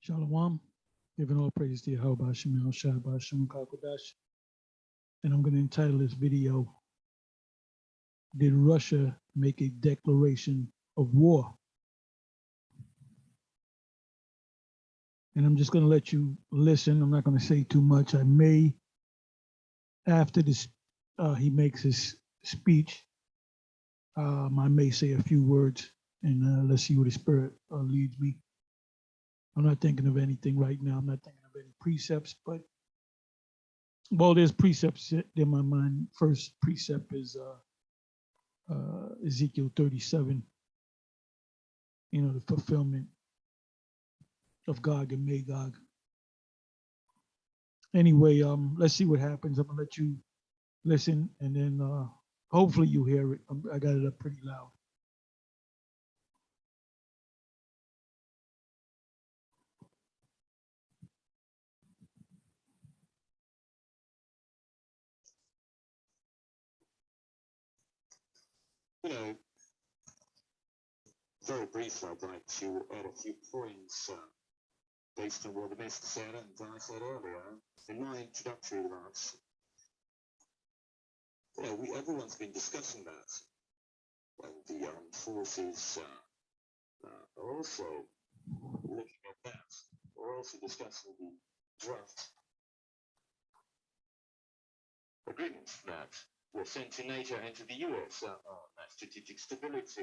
Shalom. Giving all praise to Yahweh Hashem El Shaddai Hashem Kakodash. And I'm going to entitle this video, Did Russia Make a Declaration of War? And I'm just going to let you listen. I'm not going to say too much. I may, after this, he makes his speech, I may say a few words, and let's see where the Spirit leads me. I'm not thinking of anything right now. I'm not thinking of any precepts, but, well, there's precepts in my mind. First precept is Ezekiel 37, the fulfillment of Gog and Magog. Anyway, let's see what happens. I'm going to let you listen, and then hopefully you hear it. I got it up pretty loud. Very briefly, I'd like to add a few points based on what the Master said and I said earlier in my introductory remarks. Everyone's been discussing that, and the armed forces are also looking at that. We're also discussing the draft agreements that were sent to NATO and to the US on strategic stability.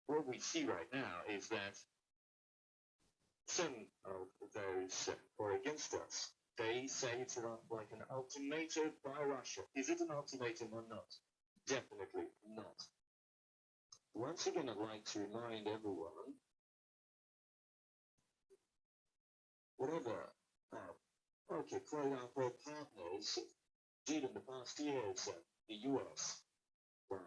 What we see right now is that some of those who are against us, they say it's like an ultimatum by Russia. Is it an ultimatum or not? Definitely not. Once again, I'd like to remind everyone, whatever quote-unquote partners did in the past years, the US, by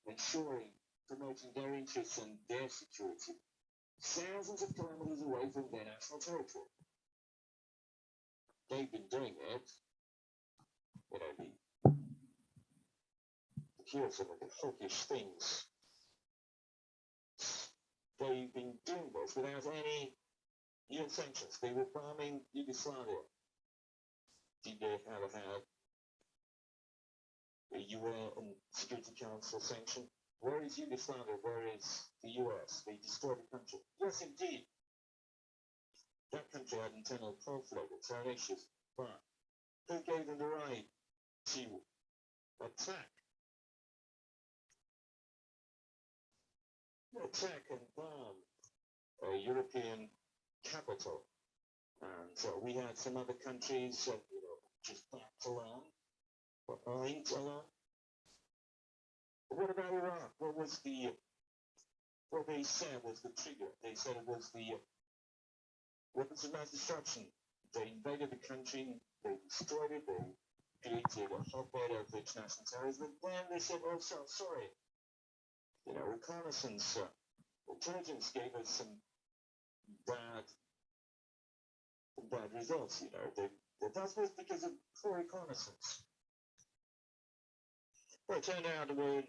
ensuring, promoting their interests and their security, thousands of kilometers away from their national territory. They've been doing it, here's some of the hawkish things. They've been doing this without any UN sanctions. They were bombing Yugoslavia. Did they ever have a UN Security Council sanction? Where is Yugoslavia? Where is the US? They destroyed the country. Yes, indeed. That country had internal conflict, its own issues. But who gave them the right to attack and bomb a European capital? And so we had some other countries, just backed along, or aimed along. But what about Iraq? What they said was the trigger. They said it was the weapons of mass destruction. They invaded the country, they destroyed it, they created a hotbed of international terrorism. Then they said, oh, sorry. Reconnaissance, intelligence gave us some bad results, That was because of poor reconnaissance. Well, it turned out there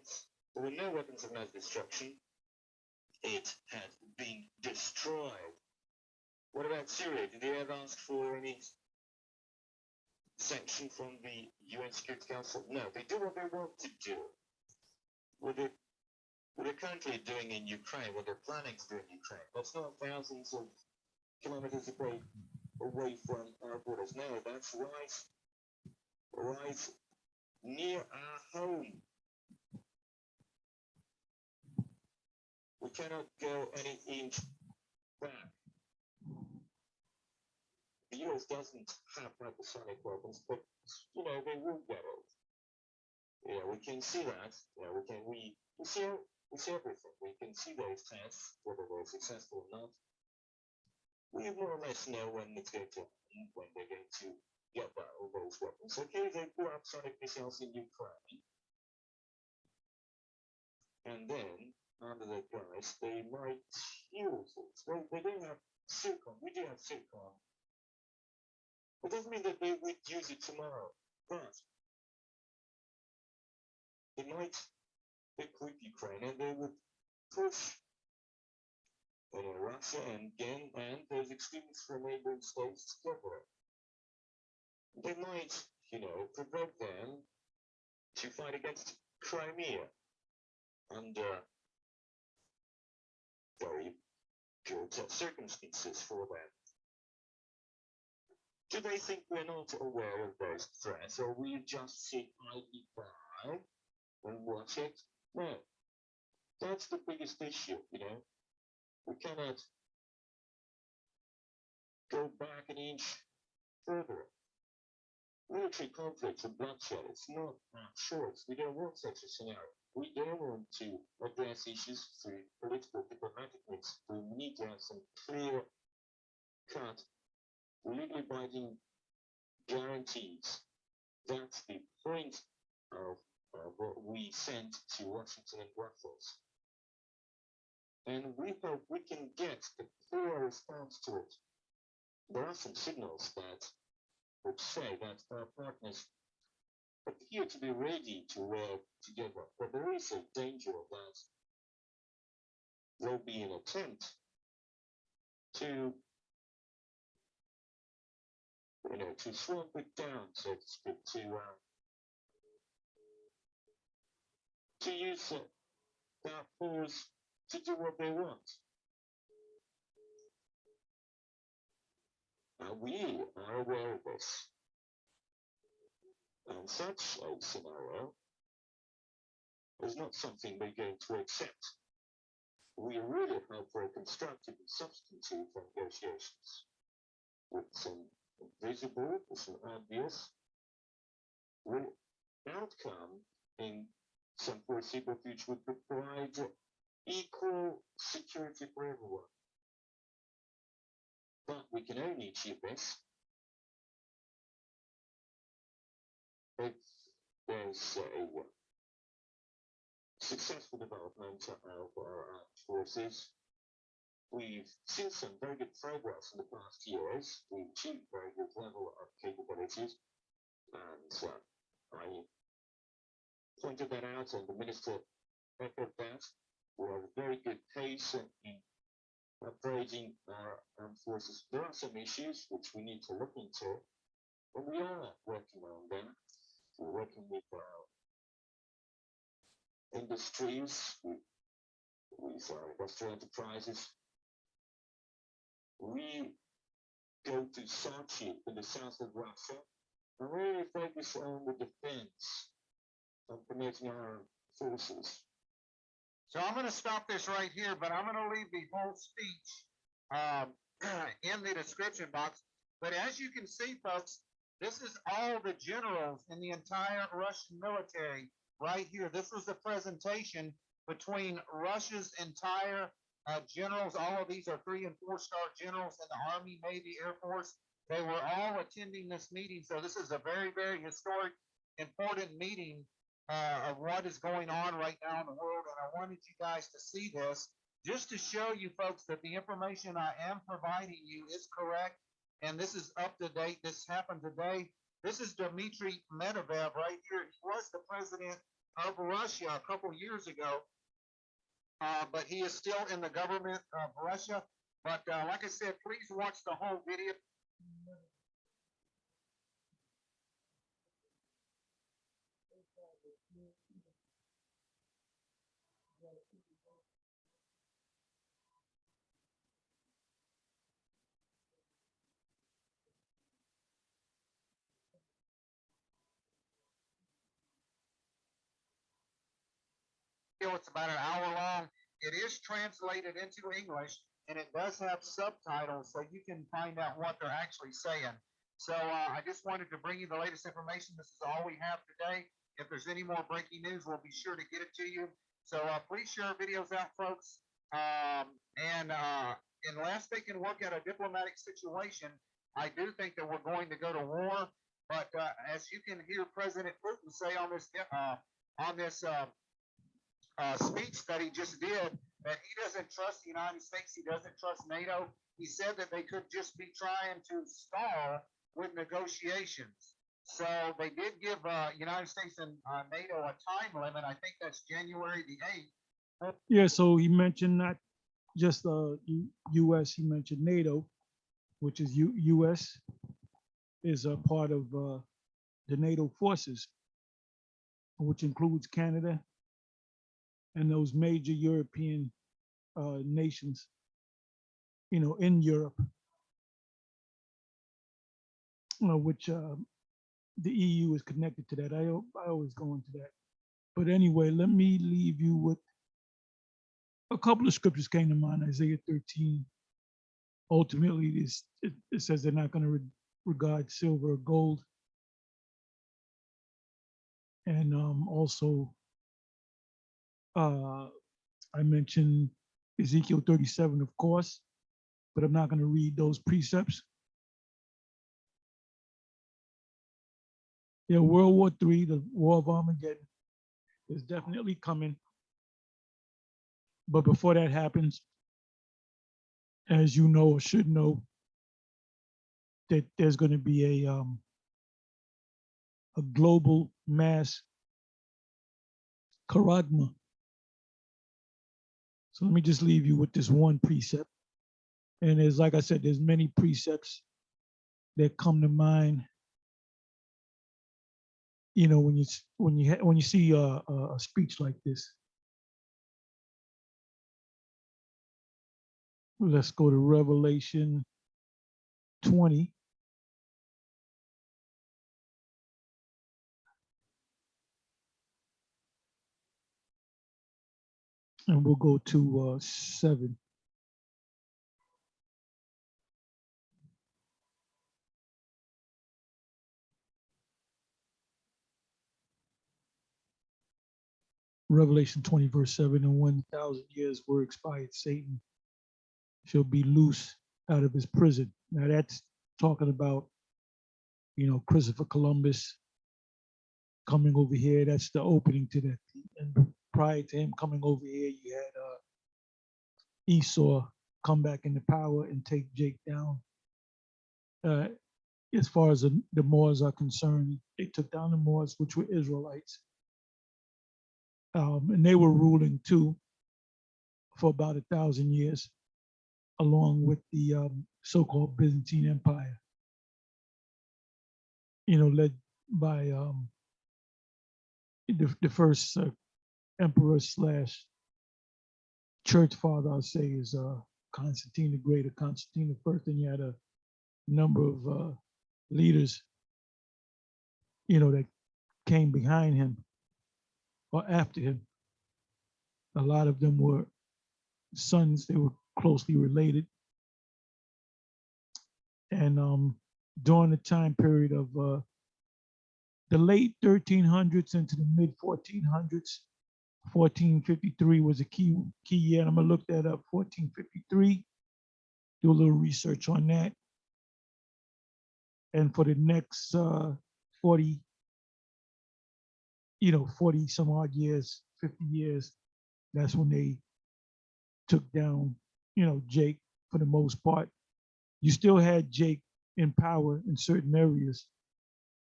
were no weapons of mass destruction. It had been destroyed. What about Syria? Did they ever ask for any sanction from the UN Security Council? No, they do what they want to do. What they're currently doing in Ukraine, what they're planning to do in Ukraine, that's not thousands of kilometers away from our borders. No, that's right near our home. We cannot go any inch back. The US doesn't have hypersonic weapons, but they will get it. We can see that. We see everything. We can see those tests, whether they're successful or not. We more or less know when it's going to happen, when they're going to get all those weapons. Okay, they put up sonic missiles in Ukraine, and then under the guise they might use it. They don't have silicon. We do have silicon. It doesn't mean that they would use it tomorrow, but they might equip Ukraine and they would push an era Russia and those extremists from neighboring states together. They might, provoke them to fight against Crimea under very good circumstances for them. Do they think we're not aware of those threats, or we just sit idly by and watch it? No, that's the biggest issue, We cannot go back an inch further. Military conflicts and bloodshed, it's not our choice. We don't want such a scenario. We don't want to address issues through political diplomatic means. We need to have some clear-cut, legally binding guarantees. That's the point of what we sent to Washington and Brussels. And we hope we can get a clear response to it. There are some signals that would say that our partners appear to be ready to work together, but there is a danger that there'll be an attempt to swamp it down, so to speak, to use that force to do what they want. We are aware of this. And such a scenario is not something we're going to accept. We really hope for a constructive and substantive negotiations with some visible, with some obvious outcome in some foreseeable future would provide equal security for everyone. But we can only achieve this if there's a successful development of our armed forces. We've seen some very good progress in the past years. We've achieved very good level of capabilities, and I pointed that out, and the minister echoed that. We're at a very good pace in upgrading our armed forces. There are some issues which we need to look into, and we are working on them. We're working with our industries, with our industrial enterprises. We go to Sochi in the south of Russia and really focus on the defense of promoting our forces. So I'm going to stop this right here, but I'm going to leave the whole speech in the description box. But as you can see, folks, this is all the generals in the entire Russian military right here. This was the presentation between Russia's entire generals. All of these are 3- and 4-star generals in the Army, Navy, Air Force. They were all attending this meeting. So this is a very, very historic, important meeting of what is going on right now in the world. And I wanted you guys to see this just to show you folks that the information I am providing you is correct. And this is up to date. This happened today. This is Dmitry Medvedev right here. He was the president of Russia a couple years ago, but he is still in the government of Russia. But like I said, please watch the whole video. It's about an hour long. It is translated into English, and it does have subtitles, so you can find out what they're actually saying. So I just wanted to bring you the latest information. This is all we have today. If there's any more breaking news, we'll be sure to get it to you. So please share videos out, folks. And unless they can work out a diplomatic situation, I do think that we're going to go to war. But as you can hear President Putin say on this speech that he just did, that he doesn't trust the United States, he doesn't trust NATO. He said that they could just be trying to stall with negotiations. So they did give United States and NATO a time limit. I think that's January the 8th. Yeah, so he mentioned not just U.S. He mentioned NATO, which is U.S. is a part of the NATO forces, which includes Canada and those major European nations, you know, in Europe, which the EU is connected to that. I always go into that. But anyway, let me leave you with a couple of scriptures came to mind. Isaiah 13. Ultimately, it says they're not going to regard silver or gold. And also, I mentioned Ezekiel 37, of course, but I'm not going to read those precepts. Yeah, World War III, the War of Armageddon, is definitely coming. But before that happens, as you know or should know, that there's going to be a global mass charagma. So let me just leave you with this one precept. And there's, like I said, there's many precepts that come to mind. You know, when you see a speech like this. Let's go to Revelation 20. And we'll go to 7. Revelation 20, verse 7, and 1,000 years were expired, Satan shall be loose out of his prison. Now that's talking about, you know, Christopher Columbus coming over here. That's the opening to that. And prior to him coming over here, you had Esau come back into power and take Jake down. As far as the Moors are concerned, they took down the Moors, which were Israelites. And they were ruling too for about 1,000 years, along with the so-called Byzantine Empire, you know, led by the first emperor slash church father, I'll say, is Constantine the Great, or Constantine the First. And you had a number of leaders, you know, that came behind him or after him. A lot of them were sons, they were closely related. And during the time period of the late 1300s into the mid 1400s, 1453 was a key year. And I'm gonna look that up, 1453, do a little research on that. And for the next 40, you know, 40 some odd years, 50 years, that's when they took down, you know, Jake for the most part. You still had Jake in power in certain areas.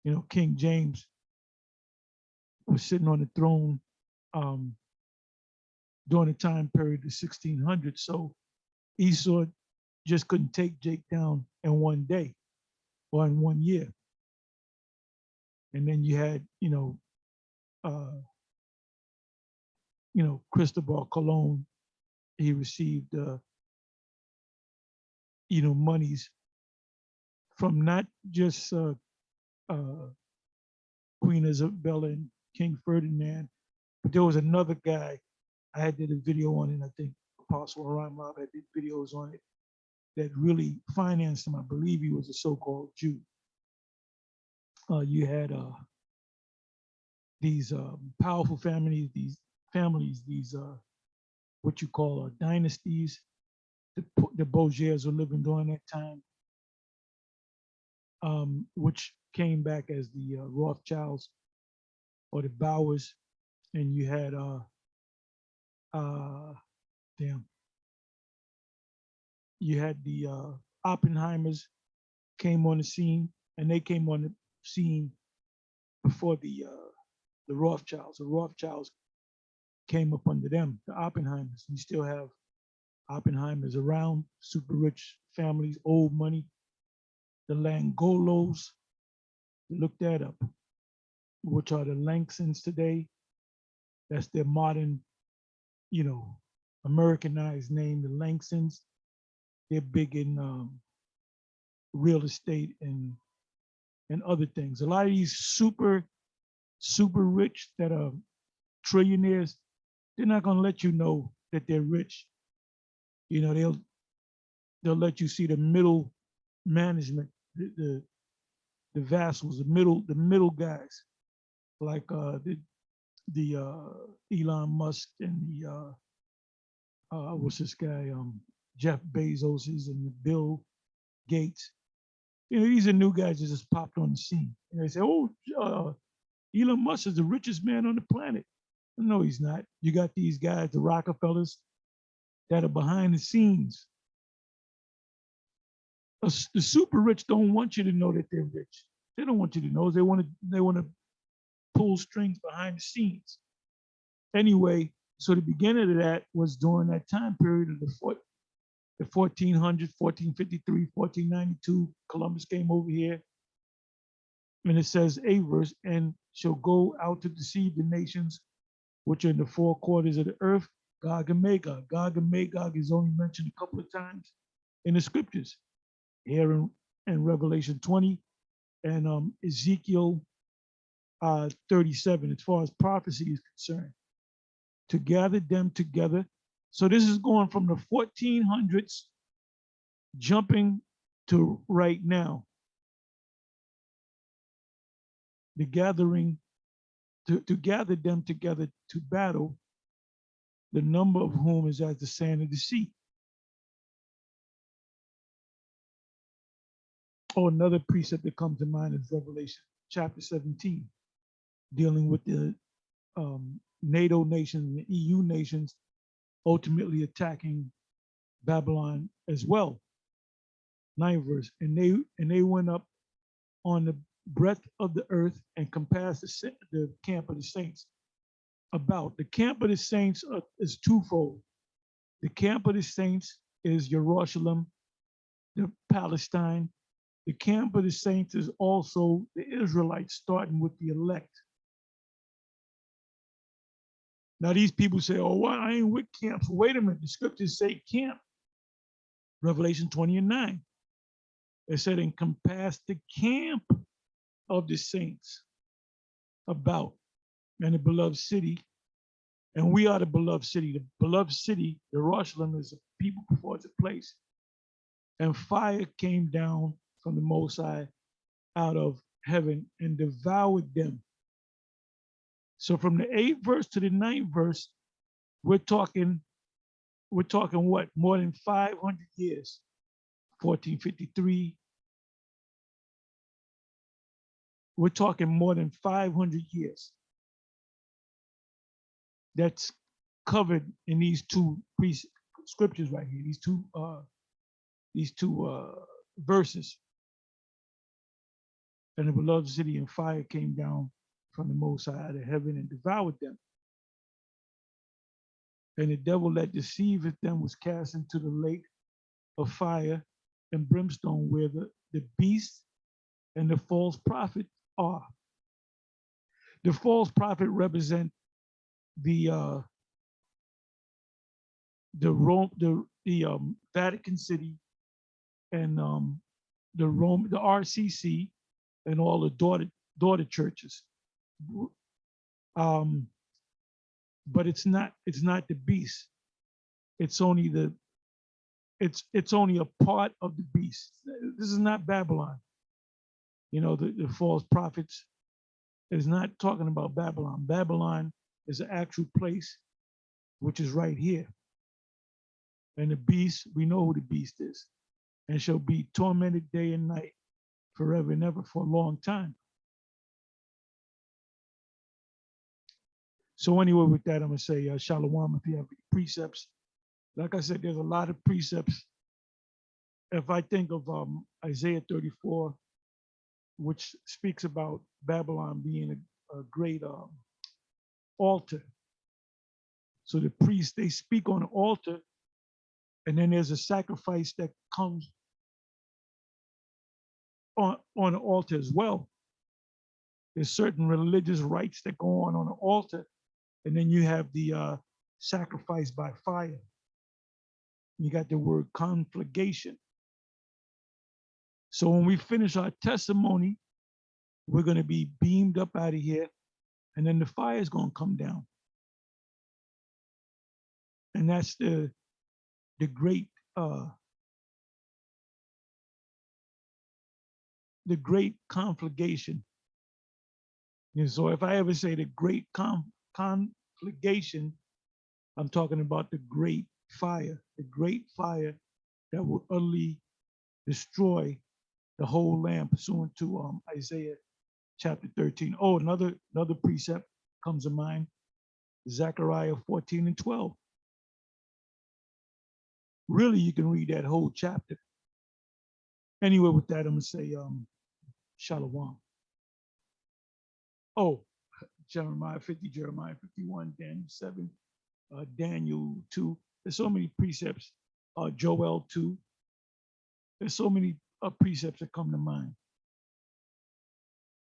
You know, King James was sitting on the throne during the time period of 1600. So Esau just couldn't take Jake down in one day or in 1 year. And then you had, Cristobal Colon. He received, monies from not just Queen Isabella and King Ferdinand, but there was another guy. I had did a video on it. I think Apostle Aram Lab had did videos on it that really financed him. I believe he was a so-called Jew. You had these powerful families, these what you call dynasties. The Bourgeois were living during that time, which came back as the Rothschilds or the Bowers, and you had you had the Oppenheimers came on the scene, and they came on the scene before the Rothschilds. The Rothschilds came up under them, the Oppenheimers. You still have Oppenheimer is around, super rich families, old money. The Langolos, look that up, which are the Langsons today. That's their modern, you know, Americanized name, the Langsons. They're big in real estate and other things. A lot of these super rich that are trillionaires, they're not going to let you know that they're rich. You know, they'll let you see the middle management, the vassals, the middle guys, like the Elon Musk and the what's this guy, Jeff Bezos's and the Bill Gates. You know, these are new guys that just popped on the scene. And they say, oh, Elon Musk is the richest man on the planet. No, he's not. You got these guys, the Rockefellers, that are behind the scenes. The super rich don't want you to know that they're rich. They don't want you to know. They want to pull strings behind the scenes. Anyway, so the beginning of that was during that time period of the 1400s, 1453, 1492. Columbus came over here, and it says a verse, and shall go out to deceive the nations which are in the four quarters of the earth, Gog and Magog. Gog and Magog is only mentioned a couple of times in the scriptures, here in Revelation 20 and Ezekiel 37, as far as prophecy is concerned, to gather them together. So this is going from the 1400s, jumping to right now. The gathering, to gather them together to battle, the number of whom is as the sand of the sea. Or another precept that comes to mind is Revelation chapter 17, dealing with the NATO nations and the EU nations ultimately attacking Babylon as well. 9th verse, and they went up on the breadth of the earth and compassed the camp of the saints about. The camp of the saints is twofold. The camp of the saints is Jerusalem, the Palestine. The camp of the saints is also the Israelites, starting with the elect. Now these people say, oh, well, I ain't with camps. Wait a minute, the scriptures say camp. Revelation 20 and 9. It said, and compass the camp of the saints about, and the beloved city. And we are the beloved city. The beloved city, Jerusalem, is a people before it's a place. And fire came down from the Most High out of heaven and devoured them. So from the 8th verse to the 9th verse, we're talking what? More than 500 years. 1453. We're talking more than 500 years. That's covered in these two scriptures right here, these two verses. And the beloved city and fire came down from the Most High out of heaven and devoured them. And the devil that deceiveth them was cast into the lake of fire and brimstone, where the beast and the false prophet are. The false prophet represent the Vatican City and the RCC and all the daughter churches. But it's not the beast. It's only it's only a part of the beast. This is not Babylon. You know, the false prophets is not talking about Babylon. Babylon is an actual place, which is right here. And the beast, we know who the beast is, and shall be tormented day and night forever and ever for a long time. So anyway, with that, I'm gonna say shalom if you have any precepts. Like I said, there's a lot of precepts. If I think of Isaiah 34, which speaks about Babylon being a great altar. So the priests, they speak on the altar And then there's a sacrifice that comes on the altar as well. There's certain religious rites that go on the altar, and then you have the sacrifice by fire. You got the word conflagration. So when we finish our testimony, we're going to be beamed up out of here, and then the fire is going to come down. And that's the great conflagration. And so if I ever say the great conflagration, I'm talking about the great fire that will utterly destroy the whole land, pursuant to Isaiah chapter 13. Oh, another precept comes to mind, Zechariah 14 and 12. Really, you can read that whole chapter. Anyway, with that, I'm gonna say Shalom. Oh, Jeremiah 50, Jeremiah 51, Daniel 7, Daniel 2. There's so many precepts. Joel 2. There's so many precepts that come to mind.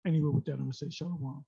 Anyway, with that, I'm gonna say Shalom.